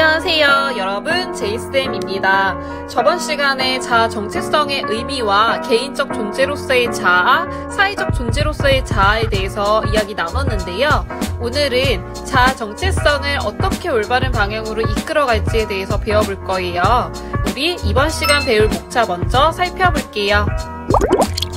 안녕하세요 여러분, 제이쌤입니다. 저번 시간에 자아 정체성의 의미와 개인적 존재로서의 자아, 사회적 존재로서의 자아에 대해서 이야기 나눴는데요. 오늘은 자아 정체성을 어떻게 올바른 방향으로 이끌어갈지에 대해서 배워볼 거예요. 우리 이번 시간 배울 목차 먼저 살펴볼게요.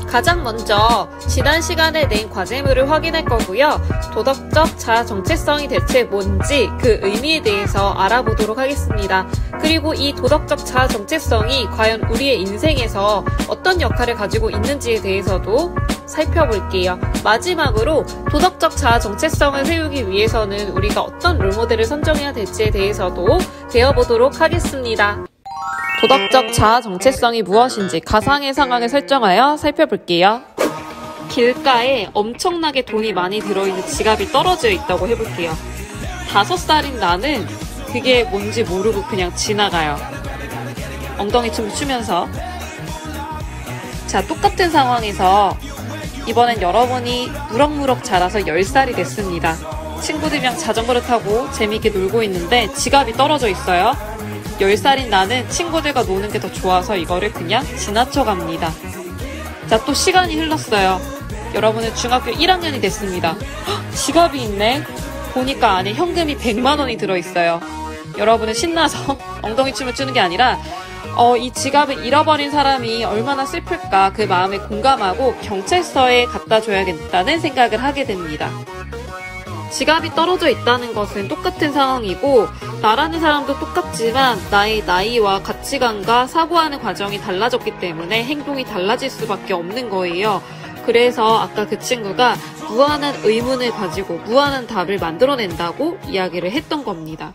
가장 먼저 지난 시간에 낸 과제물을 확인할 거고요. 도덕적 자아 정체성이 대체 뭔지 그 의미에 대해서 알아보도록 하겠습니다. 그리고 이 도덕적 자아 정체성이 과연 우리의 인생에서 어떤 역할을 가지고 있는지에 대해서도 살펴볼게요. 마지막으로 도덕적 자아 정체성을 세우기 위해서는 우리가 어떤 롤모델을 선정해야 될지에 대해서도 배워보도록 하겠습니다. 도덕적 자아 정체성이 무엇인지 가상의 상황을 설정하여 살펴볼게요. 길가에 엄청나게 돈이 많이 들어있는 지갑이 떨어져 있다고 해볼게요. 5살인 나는 그게 뭔지 모르고 그냥 지나가요. 엉덩이 춤을 추면서. 자, 똑같은 상황에서 이번엔 여러분이 무럭무럭 자라서 10살이 됐습니다. 친구들이랑 자전거를 타고 재미있게 놀고 있는데 지갑이 떨어져 있어요. 10살인 나는 친구들과 노는 게 더 좋아서 이거를 그냥 지나쳐 갑니다. 자, 또 시간이 흘렀어요. 여러분은 중학교 1학년이 됐습니다. 헉, 지갑이 있네. 보니까 안에 현금이 100만 원이 들어있어요. 여러분은 신나서 엉덩이 춤을 추는 게 아니라 이 지갑을 잃어버린 사람이 얼마나 슬플까 그 마음에 공감하고 경찰서에 갖다 줘야겠다는 생각을 하게 됩니다. 지갑이 떨어져 있다는 것은 똑같은 상황이고 나라는 사람도 똑같지만 나의 나이와 가치관과 사고하는 과정이 달라졌기 때문에 행동이 달라질 수밖에 없는 거예요. 그래서 아까 그 친구가 무한한 의문을 가지고 무한한 답을 만들어낸다고 이야기를 했던 겁니다.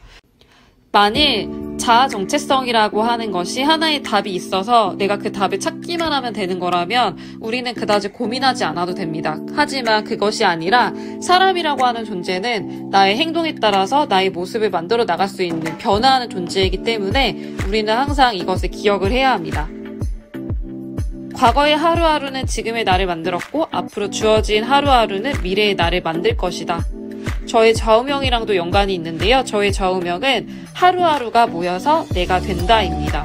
만일 자아 정체성이라고 하는 것이 하나의 답이 있어서 내가 그 답을 찾기만 하면 되는 거라면 우리는 그다지 고민하지 않아도 됩니다. 하지만 그것이 아니라 사람이라고 하는 존재는 나의 행동에 따라서 나의 모습을 만들어 나갈 수 있는 변화하는 존재이기 때문에 우리는 항상 이것을 기억을 해야 합니다. 과거의 하루하루는 지금의 나를 만들었고 앞으로 주어진 하루하루는 미래의 나를 만들 것이다. 저의 좌우명이랑도 연관이 있는데요. 저의 좌우명은 하루하루가 모여서 내가 된다입니다.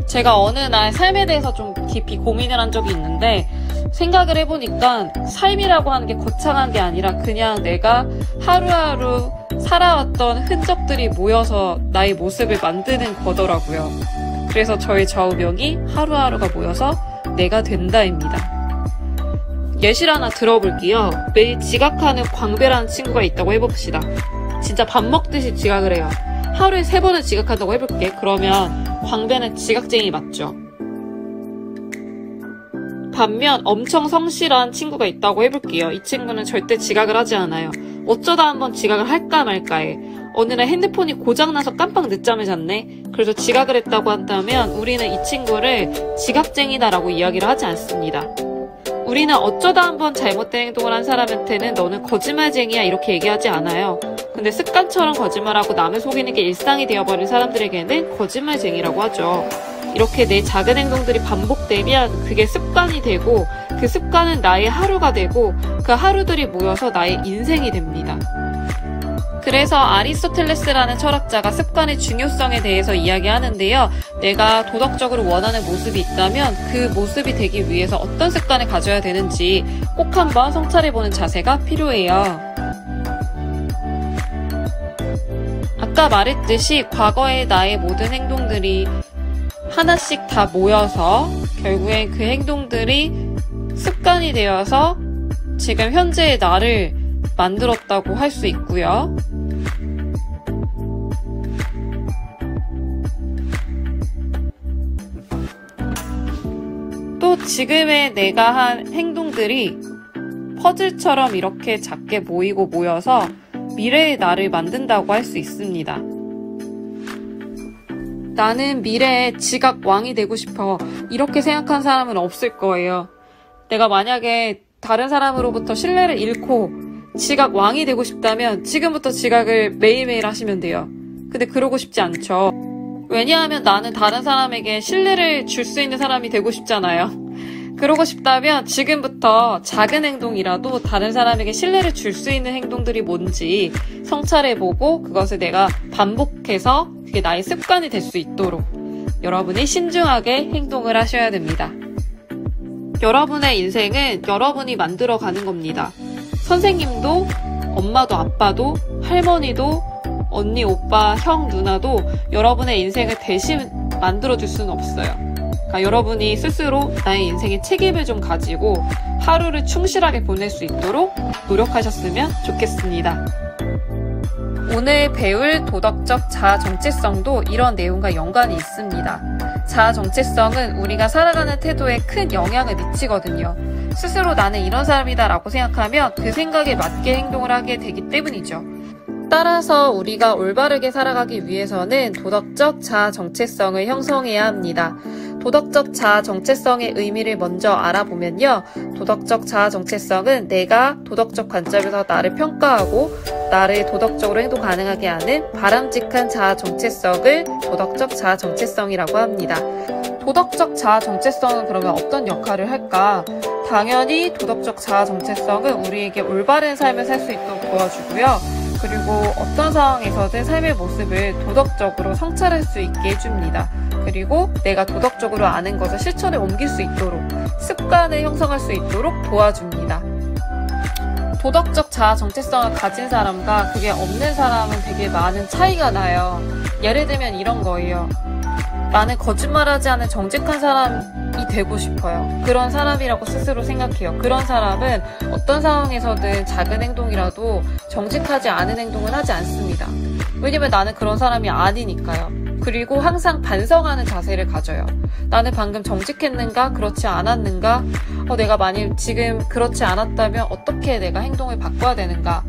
제가 어느 날 삶에 대해서 좀 깊이 고민을 한 적이 있는데 생각을 해보니까 삶이라고 하는 게 거창한 게 아니라 그냥 내가 하루하루 살아왔던 흔적들이 모여서 나의 모습을 만드는 거더라고요. 그래서 저의 좌우명이 하루하루가 모여서 내가 된다입니다. 예시를 하나 들어볼게요. 매일 지각하는 광배라는 친구가 있다고 해봅시다. 진짜 밥 먹듯이 지각을 해요. 하루에 3번은 지각한다고 해볼게. 그러면 광배는 지각쟁이 맞죠? 반면 엄청 성실한 친구가 있다고 해볼게요. 이 친구는 절대 지각을 하지 않아요. 어쩌다 한번 지각을 할까 말까해. 어느 날 핸드폰이 고장나서 깜빡 늦잠을 잤네. 그래서 지각을 했다고 한다면 우리는 이 친구를 지각쟁이다라고 이야기를 하지 않습니다. 우리는 어쩌다 한번 잘못된 행동을 한 사람한테는 너는 거짓말쟁이야 이렇게 얘기하지 않아요. 근데 습관처럼 거짓말하고 남을 속이는 게 일상이 되어버린 사람들에게는 거짓말쟁이라고 하죠. 이렇게 내 작은 행동들이 반복되면 그게 습관이 되고 그 습관은 나의 하루가 되고 그 하루들이 모여서 나의 인생이 됩니다. 그래서 아리스토텔레스라는 철학자가 습관의 중요성에 대해서 이야기하는데요. 내가 도덕적으로 원하는 모습이 있다면 그 모습이 되기 위해서 어떤 습관을 가져야 되는지 꼭 한번 성찰해보는 자세가 필요해요. 아까 말했듯이 과거의 나의 모든 행동들이 하나씩 다 모여서 결국엔 그 행동들이 습관이 되어서 지금 현재의 나를 만들었다고 할 수 있고요. 또 지금의 내가 한 행동들이 퍼즐처럼 이렇게 작게 모이고 모여서 미래의 나를 만든다고 할 수 있습니다. 나는 미래의 지각 왕이 되고 싶어. 이렇게 생각한 사람은 없을 거예요. 내가 만약에 다른 사람으로부터 신뢰를 잃고 지각 왕이 되고 싶다면 지금부터 지각을 매일매일 하시면 돼요. 근데 그러고 싶지 않죠. 왜냐하면 나는 다른 사람에게 신뢰를 줄 수 있는 사람이 되고 싶잖아요. 그러고 싶다면 지금부터 작은 행동이라도 다른 사람에게 신뢰를 줄 수 있는 행동들이 뭔지 성찰해보고 그것을 내가 반복해서 그게 나의 습관이 될 수 있도록 여러분이 신중하게 행동을 하셔야 됩니다. 여러분의 인생은 여러분이 만들어가는 겁니다. 선생님도 엄마도 아빠도 할머니도 언니, 오빠, 형, 누나도 여러분의 인생을 대신 만들어줄 수는 없어요. 그러니까 여러분이 스스로 나의 인생에 책임을 좀 가지고 하루를 충실하게 보낼 수 있도록 노력하셨으면 좋겠습니다. 오늘 배울 도덕적 자아 정체성도 이런 내용과 연관이 있습니다. 자아 정체성은 우리가 살아가는 태도에 큰 영향을 미치거든요. 스스로 나는 이런 사람이다 라고 생각하면 그 생각에 맞게 행동을 하게 되기 때문이죠. 따라서 우리가 올바르게 살아가기 위해서는 도덕적 자아 정체성을 형성해야 합니다. 도덕적 자아 정체성의 의미를 먼저 알아보면요. 도덕적 자아 정체성은 내가 도덕적 관점에서 나를 평가하고 나를 도덕적으로 행동 가능하게 하는 바람직한 자아 정체성을 도덕적 자아 정체성이라고 합니다. 도덕적 자아 정체성은 그러면 어떤 역할을 할까? 당연히 도덕적 자아 정체성은 우리에게 올바른 삶을 살 수 있도록 도와주고요. 그리고 어떤 상황에서든 삶의 모습을 도덕적으로 성찰할 수 있게 해줍니다. 그리고 내가 도덕적으로 아는 것을 실천에 옮길 수 있도록 습관을 형성할 수 있도록 도와줍니다. 도덕적 자아 정체성을 가진 사람과 그게 없는 사람은 되게 많은 차이가 나요. 예를 들면 이런 거예요. 나는 거짓말하지 않는 정직한 사람이 되고 싶어요. 그런 사람이라고 스스로 생각해요. 그런 사람은 어떤 상황에서든 작은 행동이라도 정직하지 않은 행동을 하지 않습니다. 왜냐면 나는 그런 사람이 아니니까요. 그리고 항상 반성하는 자세를 가져요. 나는 방금 정직했는가? 그렇지 않았는가? 내가 만일 지금 그렇지 않았다면 어떻게 내가 행동을 바꿔야 되는가?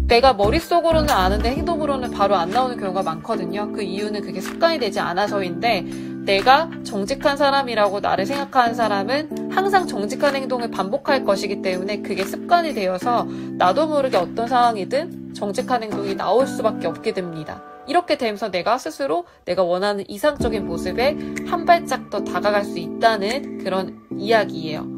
내가 머릿속으로는 아는데 행동으로는 바로 안 나오는 경우가 많거든요. 그 이유는 그게 습관이 되지 않아서인데 내가 정직한 사람이라고 나를 생각하는 사람은 항상 정직한 행동을 반복할 것이기 때문에 그게 습관이 되어서 나도 모르게 어떤 상황이든 정직한 행동이 나올 수밖에 없게 됩니다. 이렇게 되면서 내가 스스로 내가 원하는 이상적인 모습에 한 발짝 더 다가갈 수 있다는 그런 이야기예요.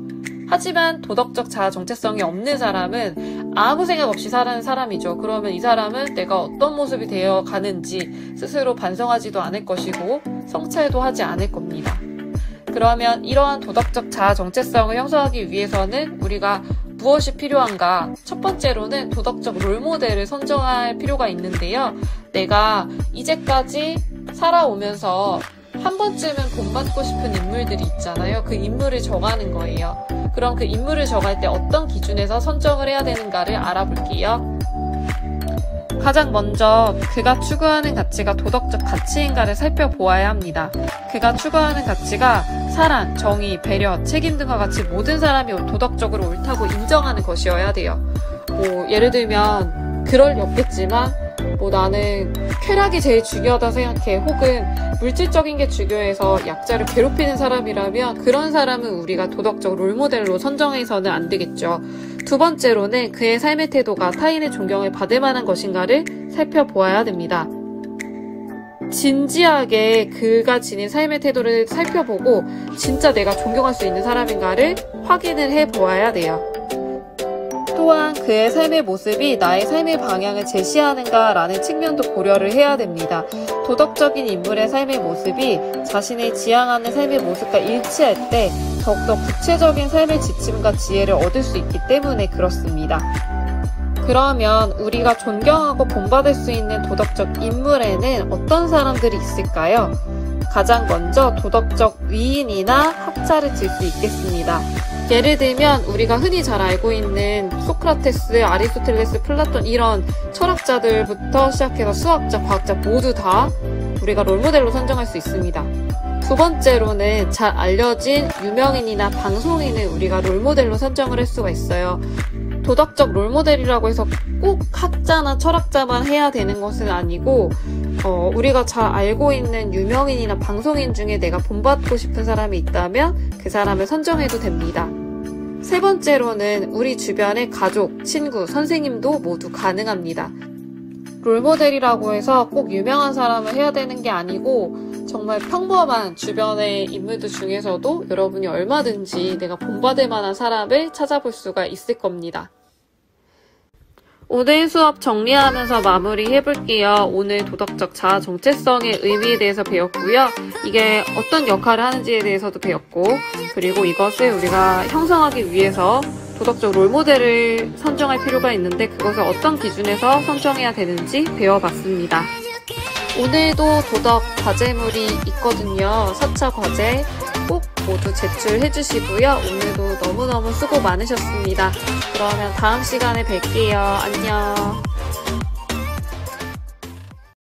하지만 도덕적 자아 정체성이 없는 사람은 아무 생각 없이 사는 사람이죠. 그러면 이 사람은 내가 어떤 모습이 되어 가는지 스스로 반성하지도 않을 것이고 성찰도 하지 않을 겁니다. 그러면 이러한 도덕적 자아 정체성을 형성하기 위해서는 우리가 무엇이 필요한가? 첫 번째로는 도덕적 롤모델을 선정할 필요가 있는데요. 내가 이제까지 살아오면서 한 번쯤은 본받고 싶은 인물들이 있잖아요. 그 인물을 정하는 거예요. 그럼 그 인물을 정할 때 어떤 기준에서 선정을 해야 되는가를 알아볼게요. 가장 먼저 그가 추구하는 가치가 도덕적 가치인가를 살펴보아야 합니다. 그가 추구하는 가치가 사랑, 정의, 배려, 책임 등과 같이 모든 사람이 도덕적으로 옳다고 인정하는 것이어야 돼요. 예를 들면 그럴 리 없겠지만 나는 쾌락이 제일 중요하다 생각해. 혹은 물질적인 게 중요해서 약자를 괴롭히는 사람이라면 그런 사람은 우리가 도덕적 롤모델로 선정해서는 안 되겠죠. 두 번째로는 그의 삶의 태도가 타인의 존경을 받을 만한 것인가를 살펴보아야 됩니다. 진지하게 그가 지닌 삶의 태도를 살펴보고 진짜 내가 존경할 수 있는 사람인가를 확인을 해보아야 돼요. 또한 그의 삶의 모습이 나의 삶의 방향을 제시하는가라는 측면도 고려를 해야 됩니다. 도덕적인 인물의 삶의 모습이 자신의 지향하는 삶의 모습과 일치할 때 더욱더 구체적인 삶의 지침과 지혜를 얻을 수 있기 때문에 그렇습니다. 그러면 우리가 존경하고 본받을 수 있는 도덕적 인물에는 어떤 사람들이 있을까요? 가장 먼저 도덕적 위인이나 학자를 들 수 있겠습니다. 예를 들면 우리가 흔히 잘 알고 있는 소크라테스, 아리스토텔레스, 플라톤 이런 철학자들부터 시작해서 수학자, 과학자 모두 다 우리가 롤모델로 선정할 수 있습니다. 두 번째로는 잘 알려진 유명인이나 방송인을 우리가 롤모델로 선정을 할 수가 있어요. 도덕적 롤모델이라고 해서 꼭 학자나 철학자만 해야 되는 것은 아니고 우리가 잘 알고 있는 유명인이나 방송인 중에 내가 본받고 싶은 사람이 있다면 그 사람을 선정해도 됩니다. 세 번째로는 우리 주변의 가족, 친구, 선생님도 모두 가능합니다. 롤모델이라고 해서 꼭 유명한 사람을 해야 되는 게 아니고 정말 평범한 주변의 인물들 중에서도 여러분이 얼마든지 내가 본받을 만한 사람을 찾아볼 수가 있을 겁니다. 오늘 수업 정리하면서 마무리해볼게요. 오늘 도덕적 자아 정체성의 의미에 대해서 배웠고요. 이게 어떤 역할을 하는지에 대해서도 배웠고, 그리고 이것을 우리가 형성하기 위해서 도덕적 롤모델을 선정할 필요가 있는데 그것을 어떤 기준에서 선정해야 되는지 배워봤습니다. 오늘도 도덕 과제물이 있거든요. 4차 과제 꼭 모두 제출해주시고요. 오늘도 너무너무 수고 많으셨습니다. 그러면 다음 시간에 뵐게요. 안녕.